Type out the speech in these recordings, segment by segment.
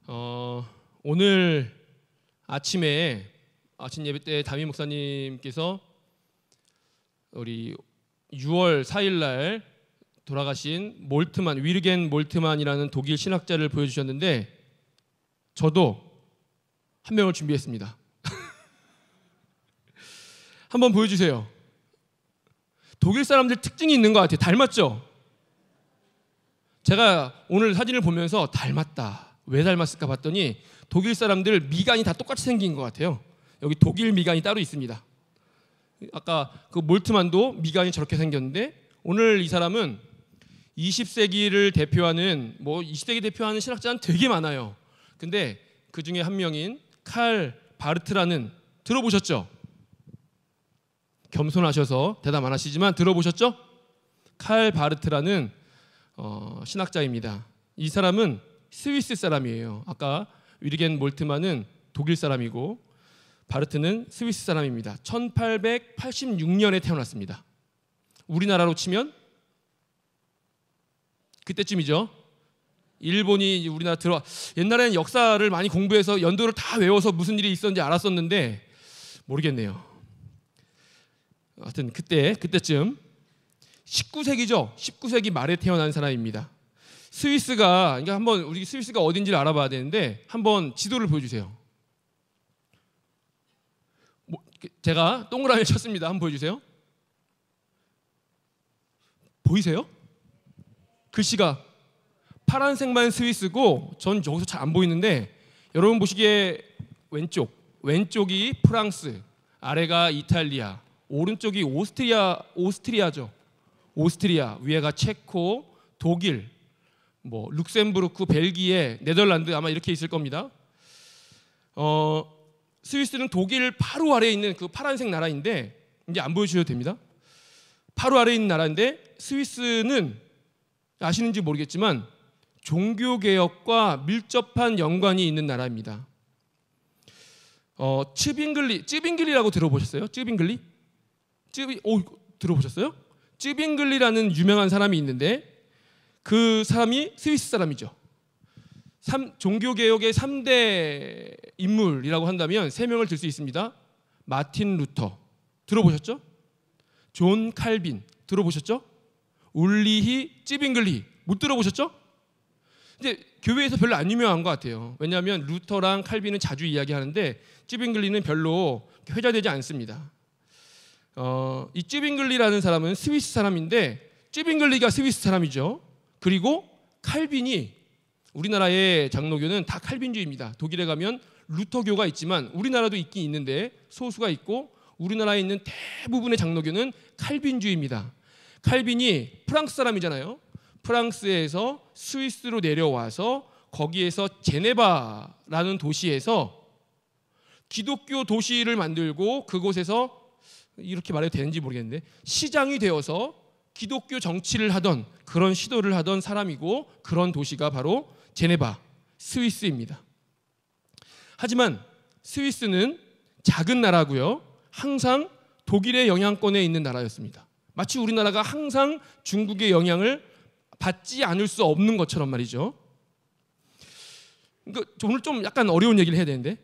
오늘 아침에 아침 예배 때 담임 목사님께서 우리 6월 4일 날 돌아가신 몰트만, 위르겐 몰트만이라는 독일 신학자를 보여주셨는데 저도 한 명을 준비했습니다. 한번 보여주세요. 독일 사람들 특징이 있는 것 같아요. 닮았죠? 제가 오늘 사진을 보면서 닮았다. 왜 닮았을까 봤더니 독일 사람들 미간이 다 똑같이 생긴 것 같아요. 여기 독일 미간이 따로 있습니다. 아까 그 몰트만도 미간이 저렇게 생겼는데 오늘 이 사람은 20세기를 대표하는 20세기 대표하는 신학자는 되게 많아요. 근데 그 중에 한 명인 칼 바르트라는, 들어보셨죠? 겸손하셔서 대답 안 하시지만 들어보셨죠? 칼 바르트라는 신학자입니다. 이 사람은 스위스 사람이에요. 아까 위르겐 몰트만은 독일 사람이고 바르트는 스위스 사람입니다. 1886년에 태어났습니다. 우리나라로 치면 그때쯤이죠. 일본이 우리나라 옛날에는 역사를 많이 공부해서 연도를 다 외워서 무슨 일이 있었는지 알았었는데 모르겠네요. 하여튼 그때쯤 19세기죠. 19세기 말에 태어난 사람입니다. 스위스가, 그러니까 한번 우리 스위스가 어딘지를 알아봐야 되는데 한번 지도를 보여주세요. 제가 동그라미 쳤습니다. 한번 보여주세요. 보이세요? 글씨가 파란색만 스위스고 전 여기서 잘 안 보이는데 여러분 보시기에 왼쪽이 프랑스, 아래가 이탈리아, 오른쪽이 오스트리아죠. 오스트리아, 위에가 체코, 독일, 룩셈부르크, 벨기에, 네덜란드 아마 이렇게 있을 겁니다. 스위스는 독일 바로 아래에 있는 그 파란색 나라인데 이제 안 보여주셔도 됩니다. 바로 아래에 있는 나라인데 스위스는 아시는지 모르겠지만 종교개혁과 밀접한 연관이 있는 나라입니다. 쯔빙글리라고 들어보셨어요? 쯔빙글리? 들어보셨어요? 쯔빙글리라는 유명한 사람이 있는데 그 사람이 스위스 사람이죠. 종교개혁의 3대 인물이라고 한다면 3명을 들 수 있습니다. 마틴 루터 들어보셨죠? 존 칼빈 들어보셨죠? 울리히 쯔빙글리 못 들어보셨죠? 근데 교회에서 별로 안 유명한 것 같아요. 왜냐하면 루터랑 칼빈은 자주 이야기하는데 쯔빙글리는 별로 회자되지 않습니다. 이 쯔빙글리라는 사람은 스위스 사람인데 쯔빙글리가 스위스 사람이죠. 그리고 칼빈이, 우리나라의 장로교는 다 칼빈주의입니다. 독일에 가면 루터교가 있지만 우리나라도 있긴 있는데 소수가 있고 우리나라에 있는 대부분의 장로교는 칼빈주의입니다. 칼빈이 프랑스 사람이잖아요. 프랑스에서 스위스로 내려와서 거기에서 제네바라는 도시에서 기독교 도시를 만들고 그곳에서, 이렇게 말해도 되는지 모르겠는데, 시장이 되어서 기독교 정치를 하던, 그런 시도를 하던 사람이고 그런 도시가 바로 제네바, 스위스입니다. 하지만 스위스는 작은 나라고요. 항상 독일의 영향권에 있는 나라였습니다. 마치 우리나라가 항상 중국의 영향을 받지 않을 수 없는 것처럼 말이죠. 그러니까 오늘 좀 약간 어려운 얘기를 해야 되는데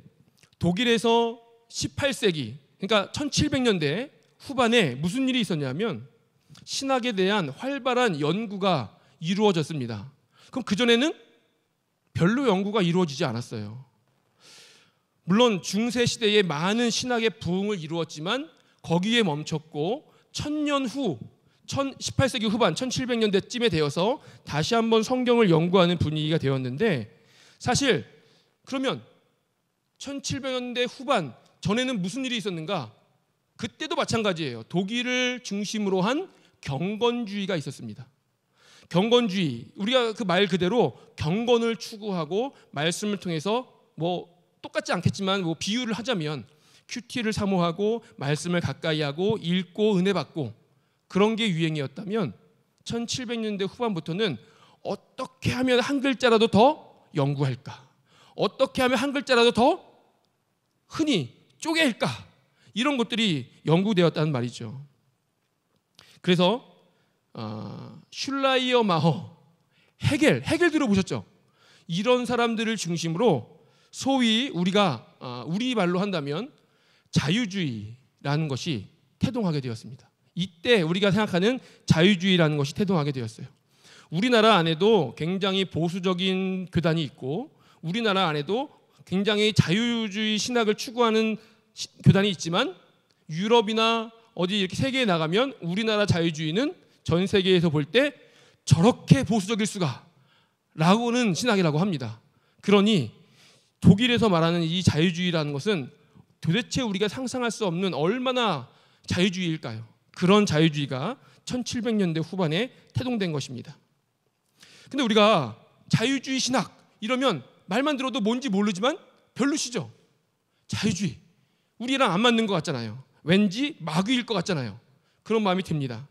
독일에서 18세기, 그러니까 1700년대 후반에 무슨 일이 있었냐면 신학에 대한 활발한 연구가 이루어졌습니다. 그럼 그전에는 별로 연구가 이루어지지 않았어요. 물론 중세 시대에 많은 신학의 부흥을 이루었지만 거기에 멈췄고 1000년 후 18세기 후반 1700년대쯤에 되어서 다시 한번 성경을 연구하는 분위기가 되었는데, 사실 그러면 1700년대 후반 전에는 무슨 일이 있었는가? 그때도 마찬가지예요. 독일을 중심으로 한 경건주의가 있었습니다. 경건주의, 우리가 그 말 그대로 경건을 추구하고 말씀을 통해서 똑같지 않겠지만 비유를 하자면 큐티를 사모하고 말씀을 가까이 하고 읽고 은혜 받고 그런 게 유행이었다면 1700년대 후반부터는 어떻게 하면 한 글자라도 더 연구할까? 어떻게 하면 한 글자라도 더 흔히 쪼갤까? 이런 것들이 연구되었다는 말이죠. 그래서 슐라이어 마허, 헤겔 들어보셨죠? 이런 사람들을 중심으로 소위 우리가 우리 말로 한다면 자유주의라는 것이 태동하게 되었습니다. 이때 우리가 생각하는 자유주의라는 것이 태동하게 되었어요. 우리나라 안에도 굉장히 보수적인 교단이 있고 우리나라 안에도 굉장히 자유주의 신학을 추구하는 교단이 있지만 유럽이나 어디 이렇게 세계에 나가면 우리나라 자유주의는 전 세계에서 볼 때 저렇게 보수적일 수가 라고는 신학이라고 합니다. 그러니 독일에서 말하는 이 자유주의라는 것은 도대체 우리가 상상할 수 없는 얼마나 자유주의일까요? 그런 자유주의가 1700년대 후반에 태동된 것입니다. 근데 우리가 자유주의 신학 이러면 말만 들어도 뭔지 모르지만 별로시죠? 자유주의. 우리랑 안 맞는 것 같잖아요. 왠지 마귀일 것 같잖아요. 그런 마음이 듭니다.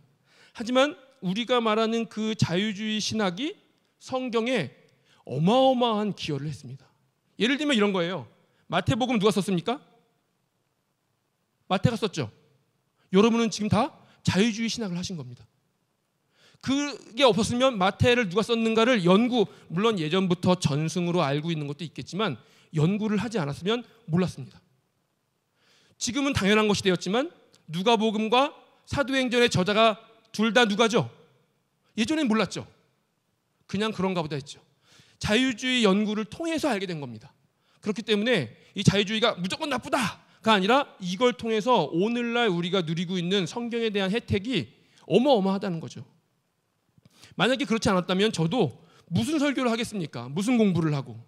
하지만 우리가 말하는 그 자유주의 신학이 성경에 어마어마한 기여를 했습니다. 예를 들면 이런 거예요. 마태복음 누가 썼습니까? 마태가 썼죠. 여러분은 지금 다 자유주의 신학을 하신 겁니다. 그게 없었으면 마태를 누가 썼는가를 물론 예전부터 전승으로 알고 있는 것도 있겠지만 연구를 하지 않았으면 몰랐습니다. 지금은 당연한 것이 되었지만 누가복음과 사도행전의 저자가 둘 다 누가죠? 예전엔 몰랐죠. 그냥 그런가 보다 했죠. 자유주의 연구를 통해서 알게 된 겁니다. 그렇기 때문에 이 자유주의가 무조건 나쁘다가 아니라 이걸 통해서 오늘날 우리가 누리고 있는 성경에 대한 혜택이 어마어마하다는 거죠. 만약에 그렇지 않았다면 저도 무슨 설교를 하겠습니까? 무슨 공부를 하고.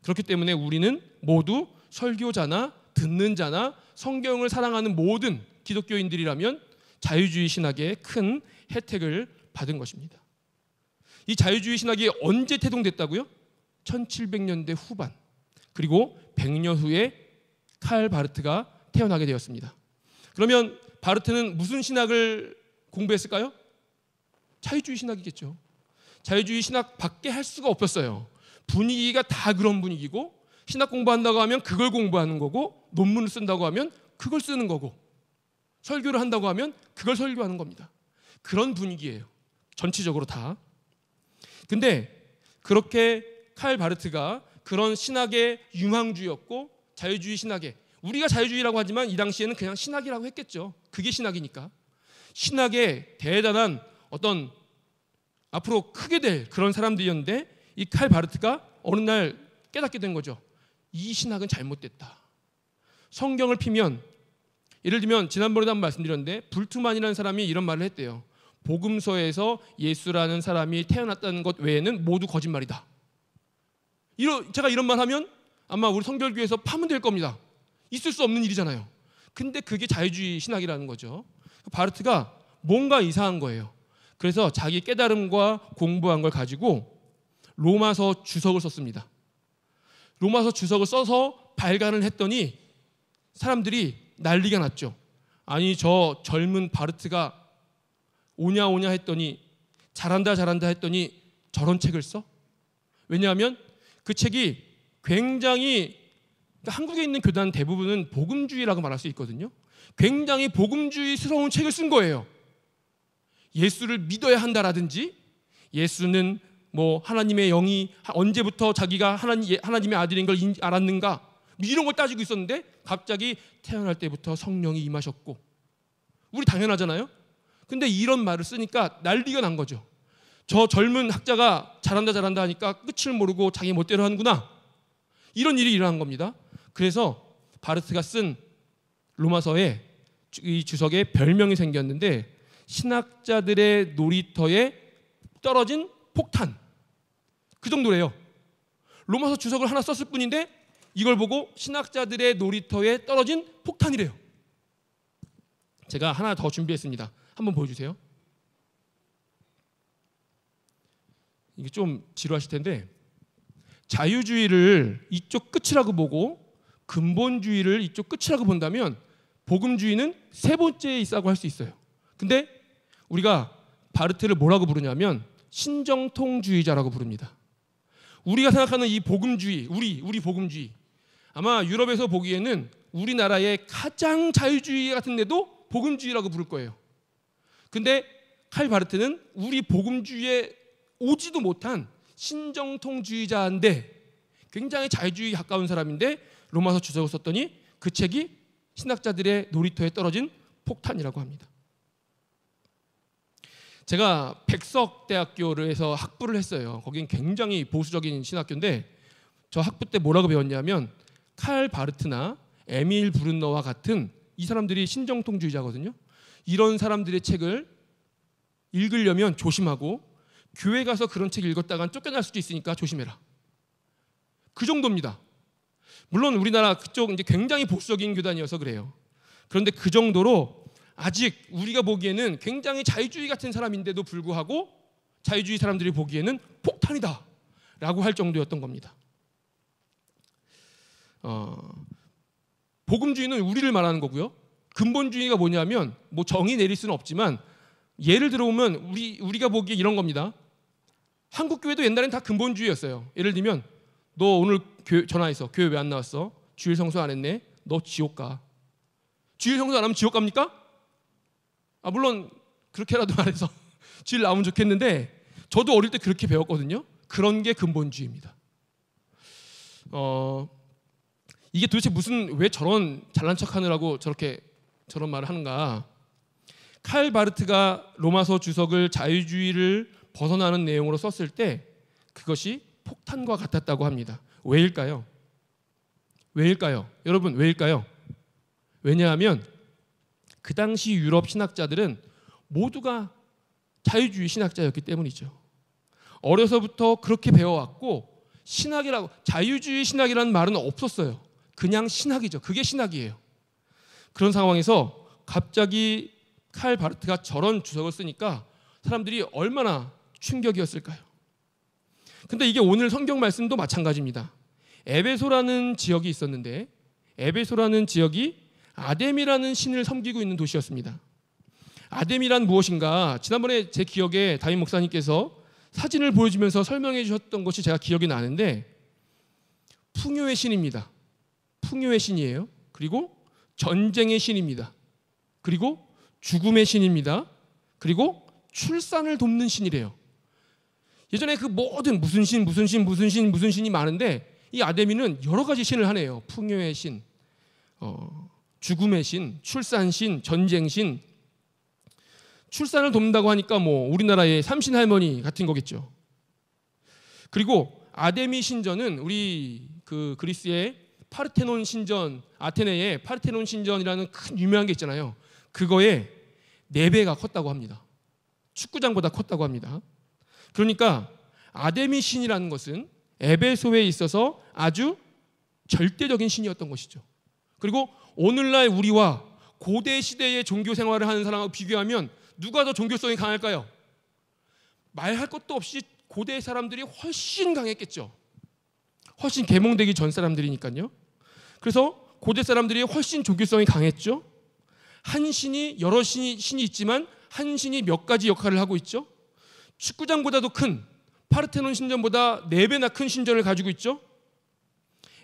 그렇기 때문에 우리는 모두 설교자나 듣는 자나 성경을 사랑하는 모든 기독교인들이라면 자유주의 신학의 큰 혜택을 받은 것입니다. 이 자유주의 신학이 언제 태동됐다고요? 1700년대 후반, 그리고 100년 후에 칼 바르트가 태어나게 되었습니다. 그러면 바르트는 무슨 신학을 공부했을까요? 자유주의 신학이겠죠. 자유주의 신학밖에 할 수가 없었어요. 분위기가 다 그런 분위기고 신학 공부한다고 하면 그걸 공부하는 거고 논문을 쓴다고 하면 그걸 쓰는 거고 설교를 한다고 하면 그걸 설교하는 겁니다. 그런 분위기예요. 전체적으로 다. 근데 그렇게 칼 바르트가 그런 신학의 유망주였고 자유주의 신학의 우리가 자유주의라고 하지만 이 당시에는 그냥 신학이라고 했겠죠. 그게 신학이니까. 신학의 대단한 어떤 앞으로 크게 될 그런 사람들이었는데 이 칼 바르트가 어느 날 깨닫게 된 거죠. 이 신학은 잘못됐다. 성경을 피면 예를 들면 지난번에도 한번 말씀드렸는데 불투만이라는 사람이 이런 말을 했대요. 복음서에서 예수라는 사람이 태어났다는 것 외에는 모두 거짓말이다. 제가 이런 말 하면 아마 우리 성결교회에서 파문될 겁니다. 있을 수 없는 일이잖아요. 근데 그게 자유주의 신학이라는 거죠. 바르트가 뭔가 이상한 거예요. 그래서 자기 깨달음과 공부한 걸 가지고 로마서 주석을 썼습니다. 로마서 주석을 써서 발간을 했더니 사람들이 난리가 났죠. 아니 저 젊은 바르트가 오냐 했더니 잘한다 했더니 저런 책을 써? 왜냐하면 그 책이 굉장히 한국에 있는 교단 대부분은 복음주의라고 말할 수 있거든요. 굉장히 복음주의스러운 책을 쓴 거예요. 예수를 믿어야 한다라든지 예수는 뭐 하나님의 영이 언제부터 자기가 하나님의 아들인 걸 알았는가 이런 걸 따지고 있었는데 갑자기 태어날 때부터 성령이 임하셨고 우리 당연하잖아요. 근데 이런 말을 쓰니까 난리가 난 거죠. 저 젊은 학자가 잘한다 하니까 끝을 모르고 자기 멋대로 하는구나. 이런 일이 일어난 겁니다. 그래서 바르트가 쓴 로마서에 이 주석에 별명이 생겼는데 신학자들의 놀이터에 떨어진 폭탄. 그 정도래요. 로마서 주석을 하나 썼을 뿐인데 이걸 보고 신학자들의 놀이터에 떨어진 폭탄이래요. 제가 하나 더 준비했습니다. 한번 보여주세요. 이게 좀 지루하실 텐데 자유주의를 이쪽 끝이라고 보고 근본주의를 이쪽 끝이라고 본다면 복음주의는 세 번째에 있다고 할 수 있어요. 근데 우리가 바르트를 뭐라고 부르냐면 신정통주의자라고 부릅니다. 우리가 생각하는 이 복음주의, 우리 복음주의 아마 유럽에서 보기에는 우리나라의 가장 자유주의 같은 데도 복음주의라고 부를 거예요. 근데 칼 바르트는 우리 복음주의에 오지도 못한 신정통주의자인데 굉장히 자유주의에 가까운 사람인데 로마서 주석을 썼더니 그 책이 신학자들의 놀이터에 떨어진 폭탄이라고 합니다. 제가 백석대학교에서 학부를 했어요. 거긴 굉장히 보수적인 신학교인데 저 학부 때 뭐라고 배웠냐면 칼 바르트나 에밀 브룬너와 같은 이 사람들이 신정통주의자거든요. 이런 사람들의 책을 읽으려면 조심하고 교회 가서 그런 책 읽었다간 쫓겨날 수도 있으니까 조심해라. 그 정도입니다. 물론 우리나라 그쪽 이제 굉장히 보수적인 교단이어서 그래요. 그런데 그 정도로 아직 우리가 보기에는 굉장히 자유주의 같은 사람인데도 불구하고 자유주의 사람들이 보기에는 폭탄이다 라고 할 정도였던 겁니다. 복음주의는 우리를 말하는 거고요. 근본주의가 뭐냐면 뭐 정의 내릴 수는 없지만 예를 들어보면 우리가 보기에 이런 겁니다. 한국 교회도 옛날엔 다 근본주의였어요. 예를 들면 너 오늘 전화해서 교회 왜 안 나왔어? 주일 성수 안 했네? 너 지옥 가. 주일 성수 안 하면 지옥 갑니까? 물론 그렇게라도 말해서 주일 나오면 좋겠는데 저도 어릴 때 그렇게 배웠거든요. 그런 게 근본주의입니다. 이게 도대체 왜 저런 잘난 척하느라고 저런 말을 하는가? 칼 바르트가 로마서 주석을 자유주의를 벗어나는 내용으로 썼을 때 그것이 폭탄과 같았다고 합니다. 왜일까요? 여러분 왜일까요? 왜냐하면 그 당시 유럽 신학자들은 모두가 자유주의 신학자였기 때문이죠. 어려서부터 그렇게 배워왔고 자유주의 신학이라는 말은 없었어요. 그냥 신학이죠. 그게 신학이에요. 그런 상황에서 갑자기 칼 바르트가 저런 주석을 쓰니까 사람들이 얼마나 충격이었을까요? 근데 이게 오늘 성경 말씀도 마찬가지입니다. 에베소라는 지역이 있었는데 에베소라는 지역이 아뎀이라는 신을 섬기고 있는 도시였습니다. 아뎀이란 무엇인가? 지난번에 제 기억에 담임 목사님께서 사진을 보여주면서 설명해 주셨던 것이 제가 기억이 나는데 풍요의 신입니다. 풍요의 신이에요. 그리고 전쟁의 신입니다. 그리고 죽음의 신입니다. 그리고 출산을 돕는 신이래요. 예전에 그 모든 무슨 신이 많은데 이 아데미는 여러 가지 신을 하네요. 풍요의 신, 죽음의 신, 출산신, 전쟁신. 출산을 돕는다고 하니까 뭐 우리나라의 삼신 할머니 같은 거겠죠. 그리고 아데미 신전은 우리 그 그리스의 파르테논 신전, 아테네의 파르테논 신전이라는 큰 유명한 게 있잖아요. 그거에 4배가 컸다고 합니다. 축구장보다 컸다고 합니다. 그러니까 아데미 신이라는 것은 에베소에 있어서 아주 절대적인 신이었던 것이죠. 그리고 오늘날 우리와 고대 시대의 종교 생활을 하는 사람하고 비교하면 누가 더 종교성이 강할까요? 말할 것도 없이 고대 사람들이 훨씬 강했겠죠. 훨씬 계몽되기 전 사람들이니까요. 그래서 고대 사람들이 훨씬 종교성이 강했죠. 한 신이 여러 신이 있지만 한 신이 몇 가지 역할을 하고 있죠. 축구장보다도 큰 파르테논 신전보다 4배나 큰 신전을 가지고 있죠.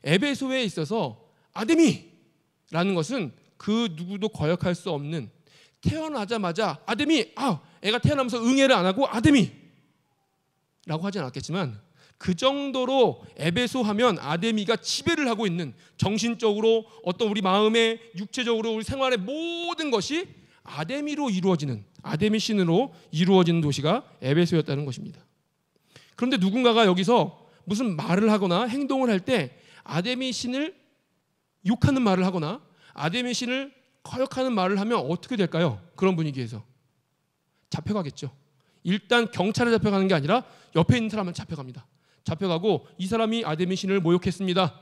에베소에 있어서 아데미라는 것은 그 누구도 거역할 수 없는, 태어나자마자 아데미, 애가 태어나면서 응애를 안 하고 아데미라고 하진 않았겠지만 그 정도로 에베소 하면 아데미가 지배를 하고 있는, 정신적으로 어떤 우리 마음에 육체적으로 우리 생활의 모든 것이 아데미로 이루어지는, 아데미 신으로 이루어지는 도시가 에베소였다는 것입니다. 그런데 누군가가 여기서 무슨 말을 하거나 행동을 할 때 아데미 신을 욕하는 말을 하거나 아데미 신을 거역하는 말을 하면 어떻게 될까요? 그런 분위기에서 잡혀가겠죠. 일단 경찰에 잡혀가는 게 아니라 옆에 있는 사람은 잡혀갑니다. 잡혀가고 이 사람이 아데미 신을 모욕했습니다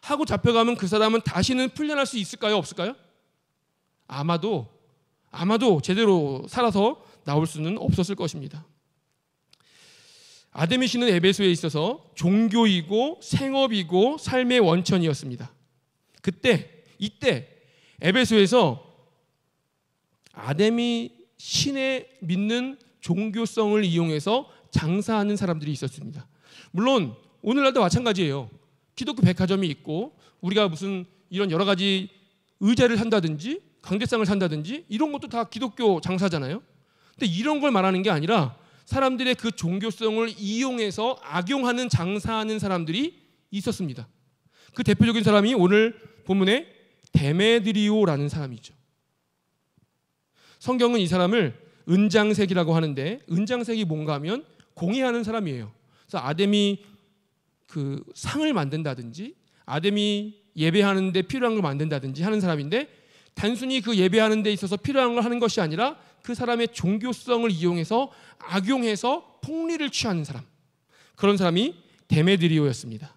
하고 잡혀가면 그 사람은 다시는 풀려날 수 있을까요? 없을까요? 아마도 제대로 살아서 나올 수는 없었을 것입니다. 아데미 신은 에베소에 있어서 종교이고 생업이고 삶의 원천이었습니다. 이때 에베소에서 아데미 신에 믿는 종교성을 이용해서 장사하는 사람들이 있었습니다. 물론 오늘날도 마찬가지예요. 기독교 백화점이 있고 우리가 무슨 이런 여러 가지 의자를 산다든지 강대상을 산다든지 이런 것도 다 기독교 장사잖아요. 근데 이런 걸 말하는 게 아니라 사람들의 그 종교성을 이용해서 악용하는, 장사하는 사람들이 있었습니다. 그 대표적인 사람이 오늘 본문에 데메드리오라는 사람이죠. 성경은 이 사람을 은장색이라고 하는데, 은장색이 뭔가 하면 공예하는 사람이에요. 그래서 아데미 그 상을 만든다든지 아데미 예배하는 데 필요한 걸 만든다든지 하는 사람인데, 단순히 그 예배하는 데 있어서 필요한 걸 하는 것이 아니라 그 사람의 종교성을 이용해서 악용해서 폭리를 취하는 사람, 그런 사람이 데메드리오였습니다.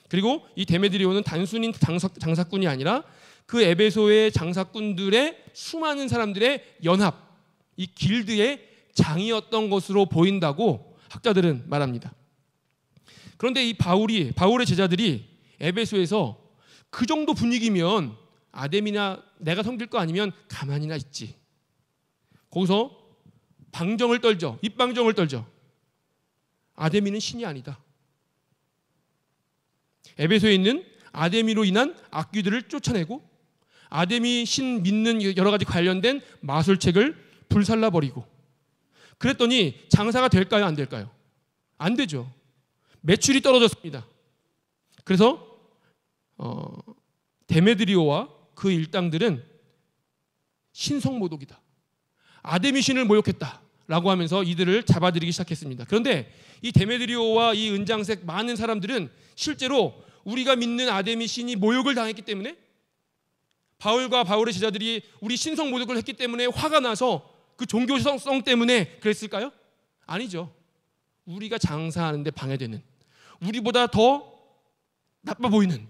그리고 이 데메드리오는 단순히 장사꾼이 아니라 그 에베소의 장사꾼들의 수많은 사람들의 연합, 이 길드의 장이었던 것으로 보인다고 학자들은 말합니다. 그런데 이 바울의 제자들이 에베소에서 그 정도 분위기면 아데미나 내가 섬길 거 아니면 가만히나 있지, 거기서 방정을 떨죠. 입방정을 떨죠. 아데미는 신이 아니다. 에베소에 있는 아데미로 인한 악귀들을 쫓아내고 아데미 신 믿는 여러 가지 관련된 마술책을 불살라버리고, 그랬더니 장사가 될까요? 안 될까요? 안 되죠. 매출이 떨어졌습니다. 그래서 데메드리오와 그 일당들은 신성모독이다, 아데미 신을 모욕했다라고 하면서 이들을 잡아들이기 시작했습니다. 그런데 이 데메드리오와 이 은장색 많은 사람들은 실제로 우리가 믿는 아데미 신이 모욕을 당했기 때문에, 바울과 바울의 제자들이 우리 신성 모독을 했기 때문에 화가 나서 그 종교성 때문에 그랬을까요? 아니죠. 우리가 장사하는데 방해되는, 우리보다 더 나빠 보이는,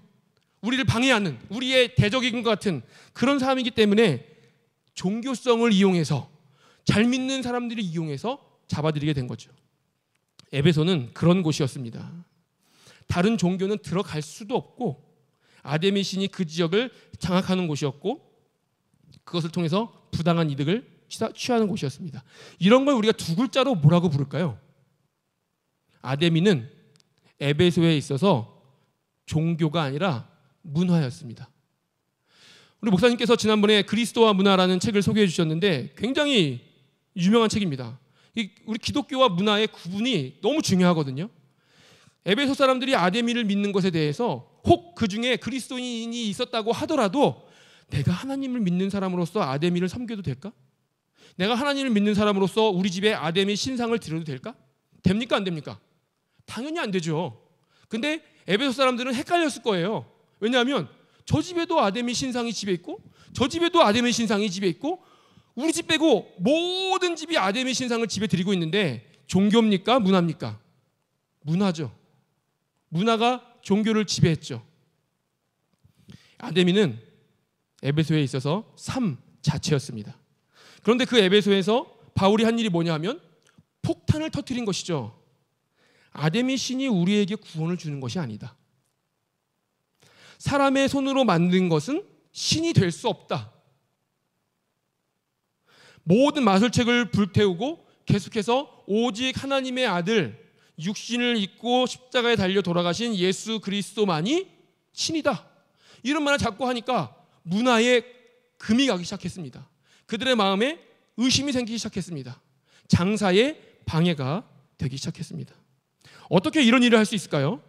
우리를 방해하는, 우리의 대적인 것 같은 그런 사람이기 때문에 종교성을 이용해서, 잘 믿는 사람들이 이용해서 잡아들이게 된 거죠. 에베소는 그런 곳이었습니다. 다른 종교는 들어갈 수도 없고, 아데미 신이 그 지역을 장악하는 곳이었고, 그것을 통해서 부당한 이득을 취하는 곳이었습니다. 이런 걸 우리가 두 글자로 뭐라고 부를까요? 아데미는 에베소에 있어서 종교가 아니라 문화였습니다. 우리 목사님께서 지난번에 그리스도와 문화라는 책을 소개해 주셨는데 굉장히 유명한 책입니다. 우리 기독교와 문화의 구분이 너무 중요하거든요. 에베소 사람들이 아데미를 믿는 것에 대해서 혹 그 중에 그리스도인이 있었다고 하더라도 내가 하나님을 믿는 사람으로서 아데미를 섬겨도 될까? 내가 하나님을 믿는 사람으로서 우리 집에 아데미 신상을 드려도 될까? 됩니까? 안 됩니까? 당연히 안 되죠. 근데 에베소 사람들은 헷갈렸을 거예요. 왜냐하면 저 집에도 아데미 신상이 집에 있고 저 집에도 아데미 신상이 집에 있고 우리 집 빼고 모든 집이 아데미 신상을 집에 드리고 있는데 종교입니까? 문화입니까? 문화죠. 문화가 종교를 지배했죠. 아데미는 에베소에 있어서 삶 자체였습니다. 그런데 그 에베소에서 바울이 한 일이 뭐냐 하면 폭탄을 터뜨린 것이죠. 아데미 신이 우리에게 구원을 주는 것이 아니다. 사람의 손으로 만든 것은 신이 될 수 없다. 모든 마술책을 불태우고 계속해서 오직 하나님의 아들, 육신을 입고 십자가에 달려 돌아가신 예수 그리스도만이 신이다. 이런 말을 자꾸 하니까 문화에 금이 가기 시작했습니다. 그들의 마음에 의심이 생기기 시작했습니다. 장사에 방해가 되기 시작했습니다. 어떻게 이런 일을 할 수 있을까요?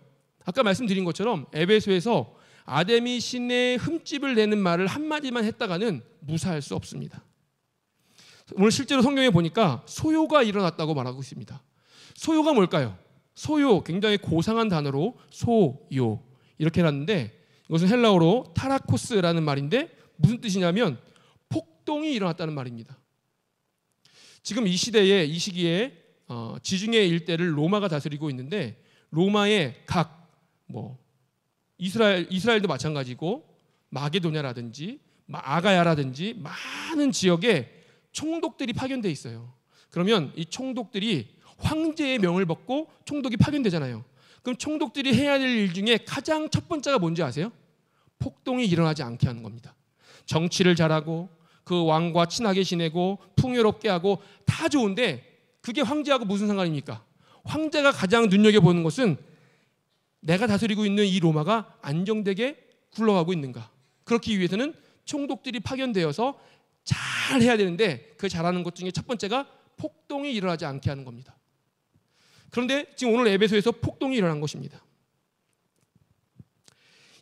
아까 말씀드린 것처럼 에베소에서 아데미 신의 흠집을 내는 말을 한마디만 했다가는 무사할 수 없습니다. 오늘 실제로 성경에 보니까 소요가 일어났다고 말하고 있습니다. 소요가 뭘까요? 소요, 굉장히 고상한 단어로 소요 이렇게 해놨는데 이것은 헬라어로 타라코스라는 말인데 무슨 뜻이냐면 폭동이 일어났다는 말입니다. 지금 이 시기에 지중해 일대를 로마가 다스리고 있는데 로마의 각 이스라엘도 마찬가지고 마게도냐라든지 아가야라든지 많은 지역에 총독들이 파견돼 있어요. 그러면 이 총독들이 황제의 명을 받고 총독이 파견되잖아요. 그럼 총독들이 해야 될 일 중에 가장 첫 번째가 뭔지 아세요? 폭동이 일어나지 않게 하는 겁니다. 정치를 잘하고 그 왕과 친하게 지내고 풍요롭게 하고 다 좋은데 그게 황제하고 무슨 상관입니까? 황제가 가장 눈여겨보는 것은 내가 다스리고 있는 이 로마가 안정되게 굴러가고 있는가. 그렇기 위해서는 총독들이 파견되어서 잘 해야 되는데 그 잘하는 것 중에 첫 번째가 폭동이 일어나지 않게 하는 겁니다. 그런데 지금 오늘 에베소에서 폭동이 일어난 것입니다.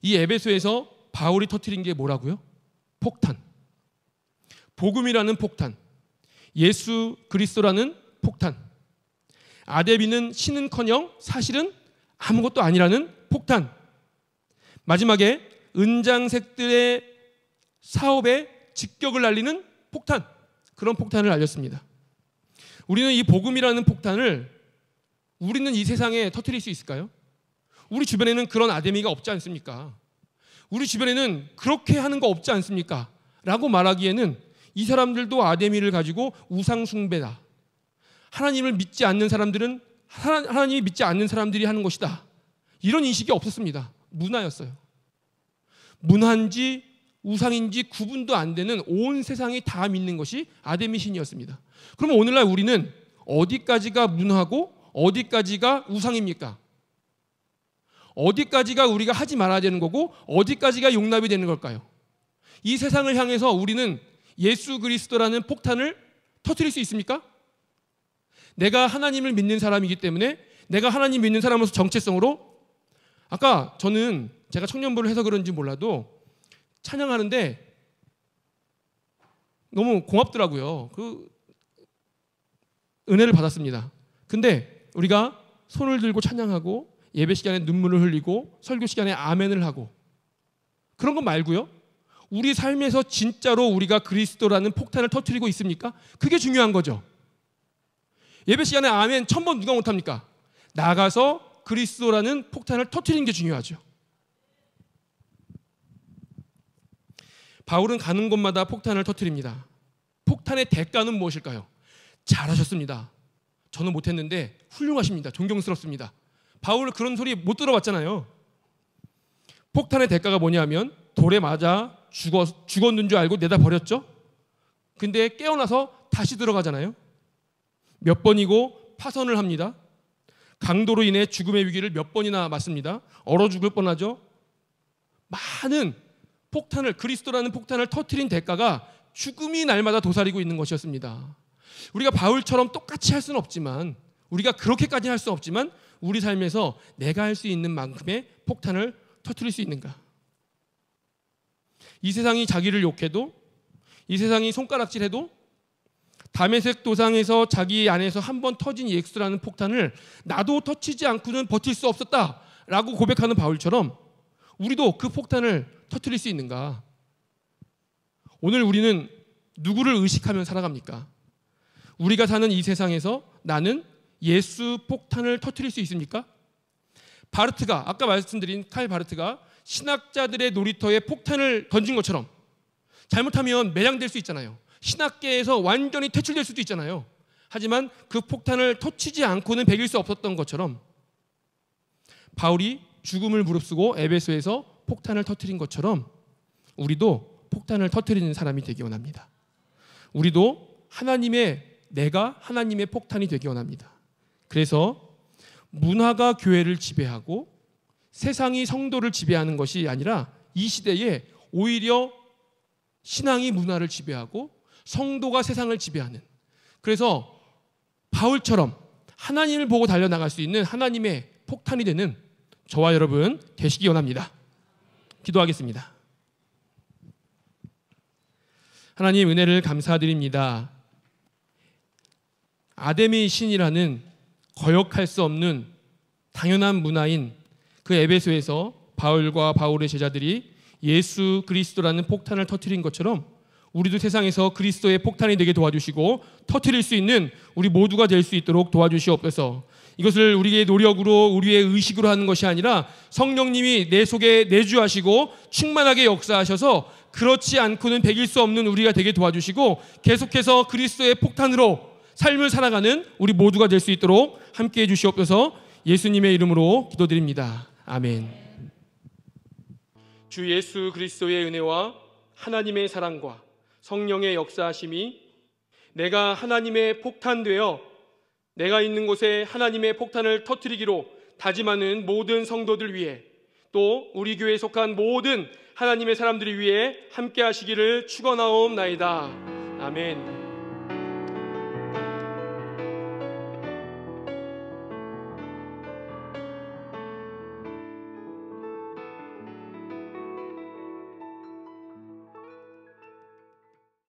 이 에베소에서 바울이 터뜨린 게 뭐라고요? 폭탄. 복음이라는 폭탄. 예수 그리스도라는 폭탄. 아데미는 신은커녕 사실은 아무것도 아니라는 폭탄. 마지막에 은장색들의 사업에 직격을 날리는 폭탄. 그런 폭탄을 알렸습니다. 우리는 이 복음이라는 폭탄을 우리는 이 세상에 터뜨릴 수 있을까요? 우리 주변에는 그런 아데미가 없지 않습니까? 우리 주변에는 그렇게 하는 거 없지 않습니까? 라고 말하기에는 이 사람들도 아데미를 가지고 우상숭배다. 하나님을 믿지 않는 사람들은 하나님이 믿지 않는 사람들이 하는 것이다. 이런 인식이 없었습니다. 문화였어요. 문화인지 우상인지 구분도 안 되는 온 세상이 다 믿는 것이 아데미 신이었습니다. 그러면 오늘날 우리는 어디까지가 문화고 어디까지가 우상입니까? 어디까지가 우리가 하지 말아야 되는 거고 어디까지가 용납이 되는 걸까요? 이 세상을 향해서 우리는 예수 그리스도라는 폭탄을 터뜨릴 수 있습니까? 내가 하나님을 믿는 사람이기 때문에 내가 하나님 믿는 사람으로서 정체성으로 아까 저는 제가 청년부를 해서 그런지 몰라도 찬양하는데 너무 고맙더라고요. 그 은혜를 받았습니다. 근데 우리가 손을 들고 찬양하고 예배 시간에 눈물을 흘리고 설교 시간에 아멘을 하고 그런 거 말고요. 우리 삶에서 진짜로 우리가 그리스도라는 폭탄을 터뜨리고 있습니까? 그게 중요한 거죠. 예배 시간에 아멘 1000번 누가 못합니까? 나가서 그리스도라는 폭탄을 터뜨리는 게 중요하죠. 바울은 가는 곳마다 폭탄을 터뜨립니다. 폭탄의 대가는 무엇일까요? 잘하셨습니다. 저는 못했는데 훌륭하십니다. 존경스럽습니다. 바울은 그런 소리 못 들어봤잖아요. 폭탄의 대가가 뭐냐면 돌에 맞아 죽었는 줄 알고 내다 버렸죠. 근데 깨어나서 다시 들어가잖아요. 몇 번이고 파선을 합니다. 강도로 인해 죽음의 위기를 몇 번이나 맞습니다. 얼어 죽을 뻔하죠. 많은 폭탄을 그리스도라는 폭탄을 터뜨린 대가가 죽음이 날마다 도사리고 있는 것이었습니다. 우리가 바울처럼 똑같이 할 수는 없지만 우리가 그렇게까지 할 수는 없지만 우리 삶에서 내가 할 수 있는 만큼의 폭탄을 터뜨릴 수 있는가? 이 세상이 자기를 욕해도 이 세상이 손가락질해도 다메섹 도상에서 자기 안에서 한번 터진 예수라는 폭탄을 나도 터치지 않고는 버틸 수 없었다라고 고백하는 바울처럼 우리도 그 폭탄을 터뜨릴 수 있는가? 오늘 우리는 누구를 의식하며 살아갑니까? 우리가 사는 이 세상에서 나는 예수 폭탄을 터뜨릴 수 있습니까? 바르트가 아까 말씀드린 칼 바르트가 신학자들의 놀이터에 폭탄을 던진 것처럼 잘못하면 매장될 수 있잖아요. 신학계에서 완전히 퇴출될 수도 있잖아요. 하지만 그 폭탄을 터치지 않고는 배길 수 없었던 것처럼 바울이 죽음을 무릅쓰고 에베소에서 폭탄을 터뜨린 것처럼 우리도 폭탄을 터뜨리는 사람이 되기 원합니다. 우리도 내가 하나님의 폭탄이 되기 원합니다. 그래서 문화가 교회를 지배하고 세상이 성도를 지배하는 것이 아니라 이 시대에 오히려 신앙이 문화를 지배하고 성도가 세상을 지배하는, 그래서 바울처럼 하나님을 보고 달려나갈 수 있는 하나님의 폭탄이 되는 저와 여러분 되시기 원합니다. 기도하겠습니다. 하나님 은혜를 감사드립니다. 아데미 신이라는 거역할 수 없는 당연한 문화인 그 에베소에서 바울과 바울의 제자들이 예수 그리스도라는 폭탄을 터뜨린 것처럼 우리도 세상에서 그리스도의 폭탄이 되게 도와주시고 터뜨릴 수 있는 우리 모두가 될 수 있도록 도와주시옵소서. 이것을 우리의 노력으로 우리의 의식으로 하는 것이 아니라 성령님이 내 속에 내주하시고 충만하게 역사하셔서 그렇지 않고는 배길 수 없는 우리가 되게 도와주시고 계속해서 그리스도의 폭탄으로 삶을 살아가는 우리 모두가 될 수 있도록 함께해 주시옵소서. 예수님의 이름으로 기도드립니다. 아멘. 주 예수 그리스도의 은혜와 하나님의 사랑과 성령의 역사하심이 내가 하나님의 폭탄 되어 내가 있는 곳에 하나님의 폭탄을 터뜨리기로 다짐하는 모든 성도들 위해 또 우리 교회에 속한 모든 하나님의 사람들을 위해 함께 하시기를 축원하옵나이다. 아멘.